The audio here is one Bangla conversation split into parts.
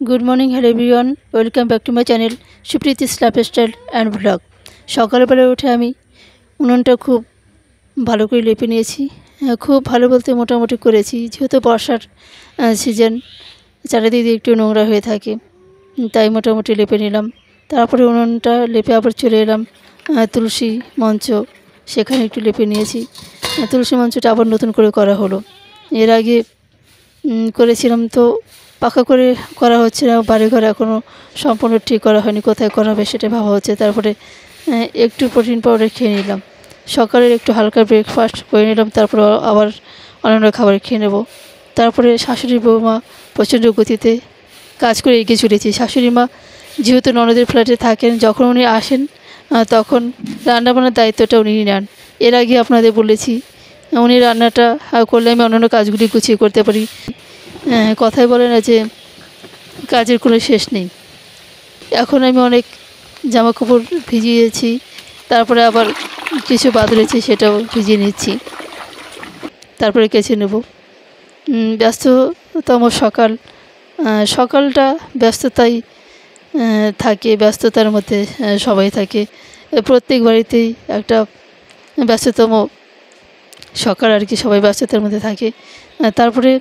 Good morning, hello everyone, welcome back to my channel Supriti's lifestyle and blog. সকালবেলা উঠে আমি উনুনটা খুব ভালো করে লেপে নিয়েছি। খুব ভালো বলতে মোটামুটি করেছি, যেহেতু বর্ষার সিজন, চারিদিকে একটু নোংরা হয়ে থাকে, তাই মোটামুটি লেপে নিলাম। তারপরে উনুনটা লেপে আবার চলে এলাম তুলসী মঞ্চ, সেখানে একটু লেপে নিয়েছি। তুলসী মঞ্চটা আবার নতুন করে করা হলো। এর আগে করেছিলাম, তো পাকা করে করা হচ্ছে না, বাড়িঘর এখনও সম্পূর্ণ ঠিক করা হয়নি, কোথায় করা হবে সেটা ভাবা হচ্ছে। তারপরে একটু প্রোটিন পাউডার খেয়ে নিলাম, সকালের একটু হালকা ব্রেকফাস্ট করে নিলাম, তারপরে আবার অন্যান্য খাবার খেয়ে নেব। তারপরে শাশুড়ি বৌমা প্রচণ্ড গতিতে কাজ করে এগিয়ে চলেছি। শাশুড়ি মা যেহেতু ননদের ফ্ল্যাটে থাকেন, যখন উনি আসেন তখন রান্নাবান্নার দায়িত্বটা উনি নেন। এর আগে আপনাদের বলেছি, উনি রান্নাটা করলে আমি অন্যান্য কাজগুলি গুছিয়ে করতে পারি। কথাই বলে না যে কাজের কোনো শেষ নেই। এখন আমি অনেক জামাকাপড় ভিজিয়েছি, তারপরে আবার কিছু বাদ রয়েছে সেটাও ভিজিয়ে নিচ্ছি, তারপরে কেচে নেব। ব্যস্ততম সকালটা ব্যস্ততাই থাকে, ব্যস্ততার মধ্যে সবাই থাকে। প্রত্যেক বাড়িতেই একটা ব্যস্ততম সকাল আর কি, সবাই ব্যস্ততার মধ্যে থাকে। তারপরে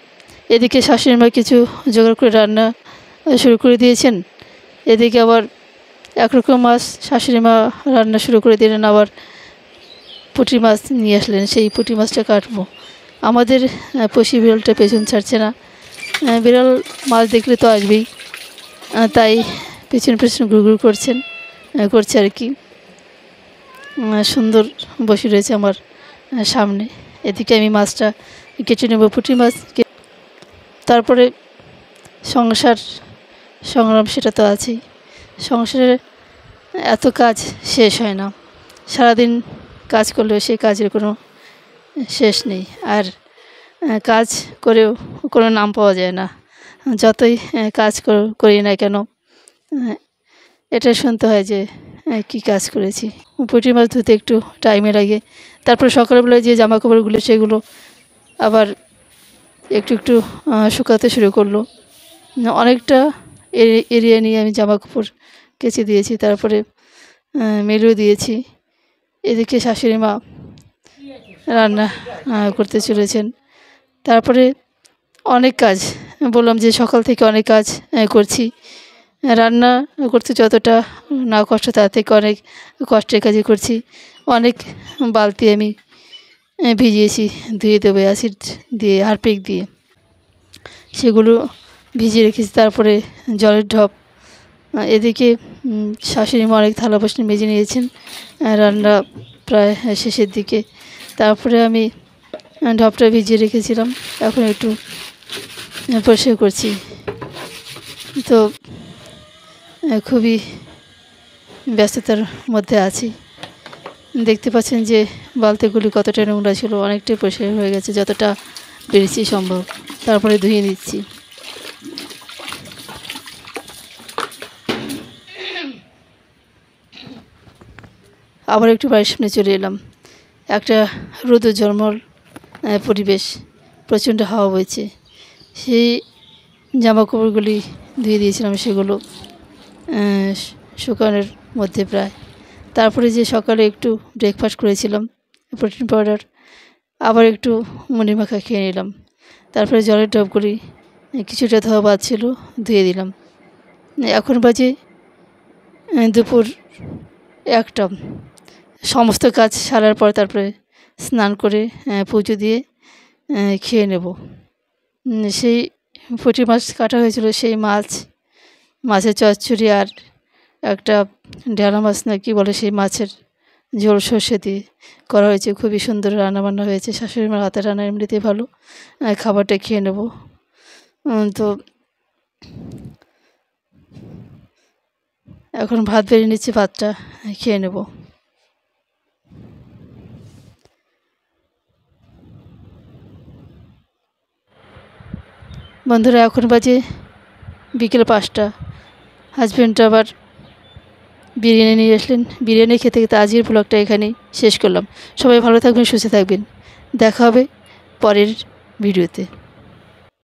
এদিকে শাশুড়ি মা কিছু জোগাড় করে রান্না শুরু করে দিয়েছেন। এদিকে আবার একরকম মাছ শাশুড়ি মা রান্না শুরু করে দিলেন, আবার পুঁটি মাছ নিয়ে আসলেন, সেই পুঁটি মাছটা কাটবো। আমাদের পশি বিড়ালটা পেছন ছাড়ছে না, বিড়াল মাছ দেখলে তো আসবেই, তাই পেছন পেছন ঘুরঘুর করছে আর কি। সুন্দর বসে রয়েছে আমার সামনে। এদিকে আমি মাছটা কেটে নেব, পুঁটি মাছ। তারপরে সংসার সংগ্রাম সেটা তো আছেই। সংসারে এত কাজ শেষ হয় না, সারাদিন কাজ করলেও সেই কাজের কোনো শেষ নেই। আর কাজ করেও কোনো নাম পাওয়া যায় না, যতই কাজ করি না কেন এটা শুনতে হয় যে কী কাজ করেছি। পুঁটি মাছ ধুতে একটু টাইমে লাগে। তারপরে সকালবেলায় যে জামা কাপড়গুলো সেগুলো আবার একটু একটু শুকাতে শুরু করলো। অনেকটা এরিয়া নিয়ে আমি জামা কাপড় কেচে দিয়েছি, তারপরে মেলেও দিয়েছি। এদিকে শাশুড়ি মা রান্না করতে চলেছেন। তারপরে অনেক কাজ, বললাম যে সকাল থেকে অনেক কাজ করছি। রান্না করতে যতটা না কষ্ট, তার থেকে অনেক কষ্টের কাজই করছি। অনেক বালতি আমি ভিজিয়েছি, ধুয়ে দেবো অ্যাসিড দিয়ে, হারপিক দিয়ে, সেগুলো ভিজিয়ে রেখেছি। তারপরে জলের ঢপ। এদিকে শাশুড়ি মা অনেক থালা বাসন মেজে নিয়েছেন, রান্না প্রায় শেষের দিকে। তারপরে আমি ঢপটা ভিজিয়ে রেখেছিলাম, এখন একটু পরিষ্কার করছি। তো খুবই ব্যস্ততার মধ্যে আছি। দেখতে পাচ্ছেন যে বালতিগুলি কতটা নোংরা ছিল, অনেকটাই পরিষ্কার হয়ে গেছে যতটা পেরেছি সম্ভব। তারপরে ধুয়ে নিচ্ছি। আবার একটু বাড়ির সামনে চলে এলাম। একটা রোদ ঝলমল পরিবেশ, প্রচণ্ড হাওয়া বইছে। সেই জামা কাপড়গুলি ধুয়ে দিয়েছিলাম, সেগুলো শুকানোর মধ্যে প্রায়। তারপরে যে সকালে একটু ব্রেকফাস্ট করেছিলাম, প্রোটিন পাউডার, আবার একটু মুড়ি মাখা খেয়ে নিলাম। তারপরে জলের টবগুলি কিছুটা ধোয়া বাদ ছিল, ধুয়ে দিলাম। এখন বাজে দুপুর 1টা। সমস্ত কাজ সারার পর তারপরে স্নান করে পুজো দিয়ে খেয়ে নেব। সেই পুঁটি মাছ কাটা হয়েছিল, সেই মাছের চচ্চড়ি আর একটা ঢেঁড়া মাছ না কি বলে, সেই মাছের ঝোল সর্ষে দিয়ে করা হয়েছে। খুবই সুন্দর রান্নাবান্না হয়েছে, শাশুড়ি মার হাতের রান্না এমনিতেই ভালো। খাবারটা খেয়ে নেব। তো এখন ভাত বেরিয়ে নিচ্ছি, ভাতটা খেয়ে নেব। বন্ধুরা, এখন বাজে বিকেল 5টা। হাজব্যান্ড আবার বিরিয়ানি নিয়ে আসলেন, বিরিয়ানি খেতে খেতে আজকের ব্লগটা এখানেই শেষ করলাম। সবাই ভালো থাকবেন, সুস্থ থাকবেন, দেখা হবে পরের ভিডিওতে।